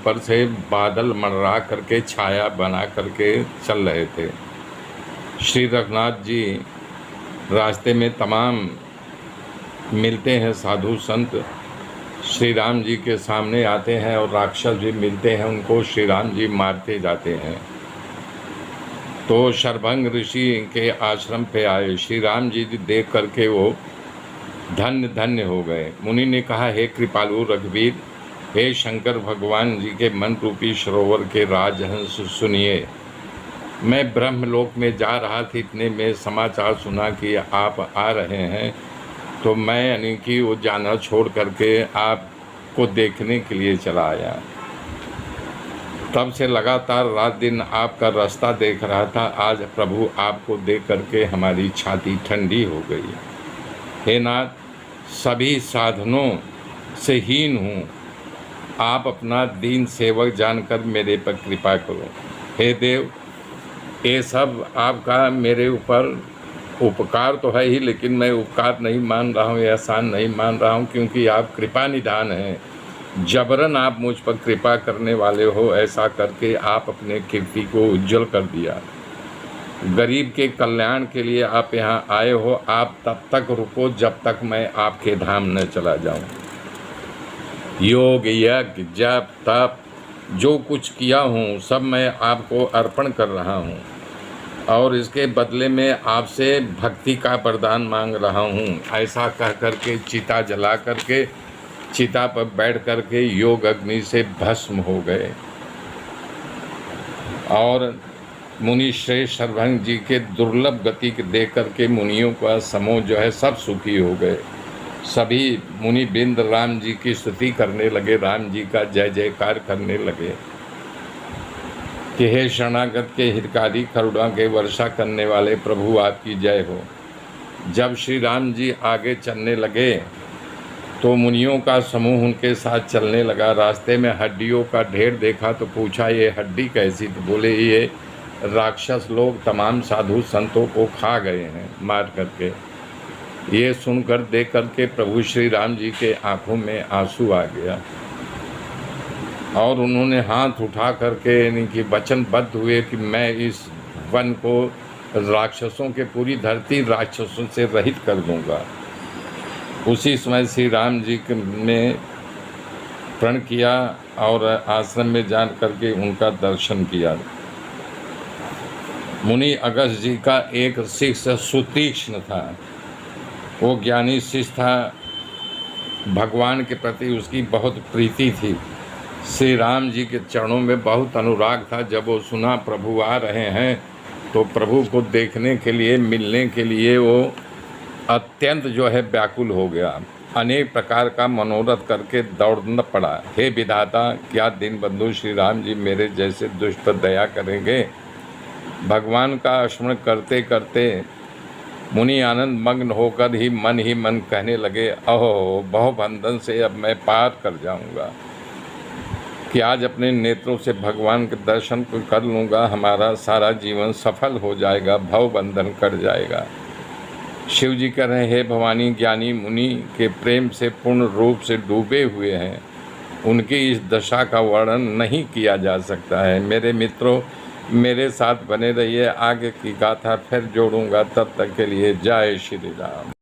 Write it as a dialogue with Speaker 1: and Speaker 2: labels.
Speaker 1: ऊपर से बादल मंडरा करके छाया बना करके चल रहे थे। श्री रघुनाथ जी रास्ते में तमाम मिलते हैं साधु संत, श्री राम जी के सामने आते हैं और राक्षस भी मिलते हैं, उनको श्री राम जी मारते जाते हैं। तो शरभंग ऋषि के आश्रम पे आए, श्री राम जी देख करके वो धन्य धन्य हो गए। मुनि ने कहा, हे कृपालु रघुवीर, हे शंकर भगवान जी के मन रूपी सरोवर के राजहंस सुनिए। मैं ब्रह्मलोक में जा रहा था, इतने में समाचार सुना कि आप आ रहे हैं, तो मैं यानी कि वो जाना छोड़ करके आपको देखने के लिए चला आया। तब से लगातार रात दिन आपका रास्ता देख रहा था। आज प्रभु आपको देख करके हमारी छाती ठंडी हो गई। हे नाथ, सभी साधनों से हीन हूँ, आप अपना दीन सेवक जानकर मेरे पर कृपा करो। हे देव, ये सब आपका मेरे ऊपर उपकार तो है ही, लेकिन मैं उपकार नहीं मान रहा हूँ, एहसान नहीं मान रहा हूँ, क्योंकि आप कृपा निधान हैं। जबरन आप मुझ पर कृपा करने वाले हो। ऐसा करके आप अपने कीर्ति को उज्जवल कर दिया। गरीब के कल्याण के लिए आप यहाँ आए हो। आप तब तक रुको जब तक मैं आपके धाम न चला जाऊँ। योग, यज्ञ, जप, तप जो कुछ किया हूँ सब मैं आपको अर्पण कर रहा हूँ, और इसके बदले में आपसे भक्ति का वरदान मांग रहा हूँ। ऐसा कह करके चिता जला करके चिता पर बैठ करके योग अग्नि से भस्म हो गए। और मुनि श्रेष्ठ शरभंग जी के दुर्लभ गति के देख करके मुनियों का समूह जो है सब सुखी हो गए। सभी मुनि बिंद राम जी की स्तुति करने लगे, राम जी का जय जयकार करने लगे कि हे शरणागत के हितकारी, करुणा के वर्षा करने वाले प्रभु आपकी जय हो। जब श्री राम जी आगे चलने लगे तो मुनियों का समूह उनके साथ चलने लगा। रास्ते में हड्डियों का ढेर देखा तो पूछा, ये हड्डी कैसी? तो बोले, ये राक्षस लोग तमाम साधु संतों को खा गए हैं मार करके। ये सुनकर देख करके प्रभु श्री राम जी के आंखों में आंसू आ गया, और उन्होंने हाथ उठा करके यानी कि वचनबद्ध हुए कि मैं इस वन को राक्षसों के, पूरी धरती राक्षसों से रहित कर दूंगा। उसी समय श्री राम जी ने प्रण किया और आश्रम में जान करके उनका दर्शन किया। मुनि अगस्त जी का एक शिष्य सुतीक्ष्ण था। वो ज्ञानी शिष्य था, भगवान के प्रति उसकी बहुत प्रीति थी, श्री राम जी के चरणों में बहुत अनुराग था। जब वो सुना प्रभु आ रहे हैं तो प्रभु को देखने के लिए, मिलने के लिए वो अत्यंत जो है व्याकुल हो गया। अनेक प्रकार का मनोरथ करके दौड़ना पड़ा। हे विधाता, क्या दीन बंधु श्री राम जी मेरे जैसे दुष्ट पर दया करेंगे? भगवान का स्मरण करते करते मुनि आनंद मग्न होकर ही मन कहने लगे, अहो बहुबंधन से अब मैं पार कर जाऊंगा कि आज अपने नेत्रों से भगवान के दर्शन कर लूँगा, हमारा सारा जीवन सफल हो जाएगा, भव बंधन कट जाएगा। शिव जी कह रहे, हे भवानी, ज्ञानी मुनि के प्रेम से पूर्ण रूप से डूबे हुए हैं, उनकी इस दशा का वर्णन नहीं किया जा सकता है। मेरे मित्रों, मेरे साथ बने रहिए, आगे की गाथा फिर जोड़ूंगा। तब तक के लिए जय श्री राम।